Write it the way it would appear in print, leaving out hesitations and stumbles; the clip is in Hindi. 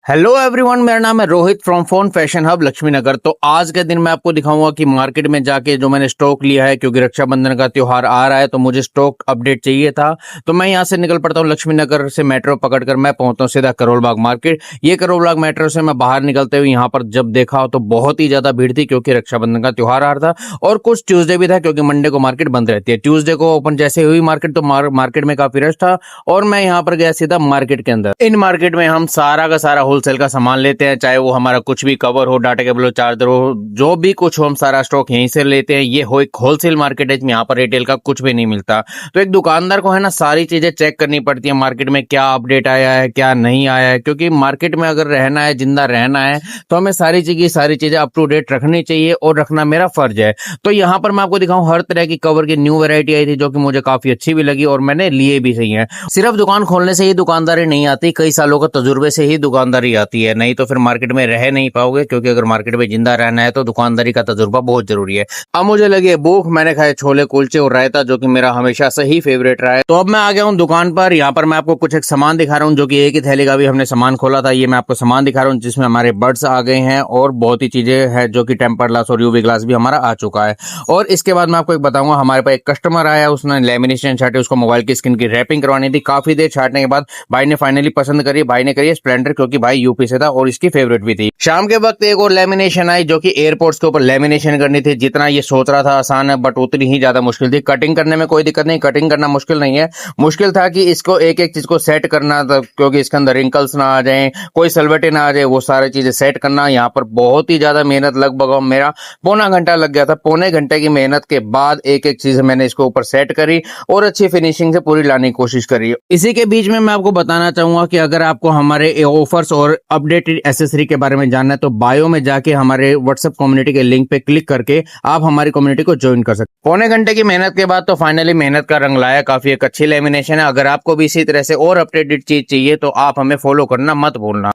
हेलो एवरीवन, मेरा नाम है Rohit from phone fashion hub Laxmi Nagar. तो आज के दिन मैं आपको दिखाऊंगा कि मार्केट में जाके जो मैंने स्टॉक लिया है, क्योंकि रक्षाबंधन का त्योहार आ रहा है तो मुझे स्टॉक अपडेट चाहिए था। तो मैं यहाँ से निकल पड़ता हूँ, लक्ष्मी नगर से मेट्रो पकड़कर मैं पहुंचता हूँ सीधा करोल बाग मार्केट। ये करोल बाग मेट्रो से मैं बाहर निकलते हुए यहाँ पर जब देखा तो बहुत ही ज्यादा भीड़ थी, क्योंकि रक्षाबंधन का त्योहार आ रहा था और कुछ ट्यूसडे भी था, क्योंकि मंडे को मार्केट बंद रहती है। ट्यूसडे को ओपन जैसे हुई मार्केट तो मार्केट में काफी रश था और मैं यहाँ पर गया सीधा मार्केट के अंदर। इन मार्केट में हम सारा का सारा होलसेल का सामान लेते हैं, चाहे वो हमारा कुछ भी कवर हो, डाटा केबल हो, चार्जर हो, जो भी कुछ हो हम सारा स्टॉक यहीं से लेते हैं। ये हो एक होलसेल मार्केट है, यहाँ पर रिटेल का कुछ भी नहीं मिलता। तो एक दुकानदार को है ना सारी चीजें चेक करनी पड़ती है, मार्केट में क्या अपडेट आया है क्या नहीं आया है, क्योंकि मार्केट में अगर रहना है, जिंदा रहना है तो हमें सारी चीजें अप टू डेट रखनी चाहिए और रखना मेरा फर्ज है। तो यहाँ पर मैं आपको दिखाऊं, हर तरह की कवर की न्यू वैरायटी आई थी जो कि मुझे काफी अच्छी भी लगी और मैंने लिए भी सही है। सिर्फ दुकान खोलने से ही दुकानदारी नहीं आती, कई सालों का तजुर्बे से ही दुकानदारी आती है, नहीं तो फिर मार्केट में रह नहीं पाओगे। क्योंकि अगर मार्केट में जिंदा रहना है तो दुकानदारी का तजुर्बा बहुत जरूरी है। अब मुझे लगी है भूख, मैंने खाए छोले कुलचे और रायता, जो कि मेरा हमेशा से ही फेवरेट रहा है। तो अब मैं आ गया हूँ दुकान पर। यहाँ पर मैं आपको कुछ एक सामान दिखा रहा हूँ, जो कि एक ही थैली का भी हमने सामान खोला था। ये मैं आपको सामान दिखा रहा हूँ जिसमें हमारे बड्स आ गए हैं और बहुत ही चीजें हैं, जो कि टेम्पर ग्लास और यूवी ग्लास भी हमारा आ चुका है। और इसके बाद मैं आपको एक बताऊंगा, हमारे पास एक कस्टमर आया, उसने लेमिनेशन छाटी, उसको मोबाइल की स्क्रीन की रैपिंग करवानी थी। काफी देर छाटने के बाद भाई ने फाइनली पसंद करी। भाई ने करी स्प्लेंडर, क्योंकि भाई यूपी से था और इसकी फेवरेट भी थी। शाम के वक्त एक और लेमिनेशन आई, जो कि एयरपोर्ट्स के ऊपर लेमिनेशन करनी थी। जितना ये सोच रहा था आसान है, बट उतनी ही ज्यादा मुश्किल थी। कटिंग करने में कोई दिक्कत नहीं, कटिंग करना मुश्किल नहीं है। मुश्किल था कि इसको एक एक चीज को सेट करना था, क्योंकि इसके अंदर रिंकल्स ना आ जाए, कोई सलवटे ना आ जाए, वो सारी चीजें सेट करना। यहाँ पर बहुत ही ज्यादा मेहनत, लगभग मेरा पौना घंटा लग गया था। पौने घंटे की मेहनत के बाद एक एक चीज मैंने इसको ऊपर सेट करी और अच्छी फिनिशिंग से पूरी लाने की कोशिश करी। इसी के बीच में मैं आपको बताना चाहूंगा कि अगर आपको हमारे ऑफर्स और अपडेटेड एसेसरी के बारे में जानना है तो बायो में जाके हमारे व्हाट्सएप कम्युनिटी के लिंक पे क्लिक करके आप हमारी कम्युनिटी को ज्वाइन कर सकते हैं। पौने घंटे की मेहनत के बाद तो फाइनली मेहनत का रंग लाया, काफी एक अच्छी लेमिनेशन है। अगर आपको भी इसी तरह से और अपडेटेड चीज चाहिए तो आप हमें फॉलो करना मत भूलना।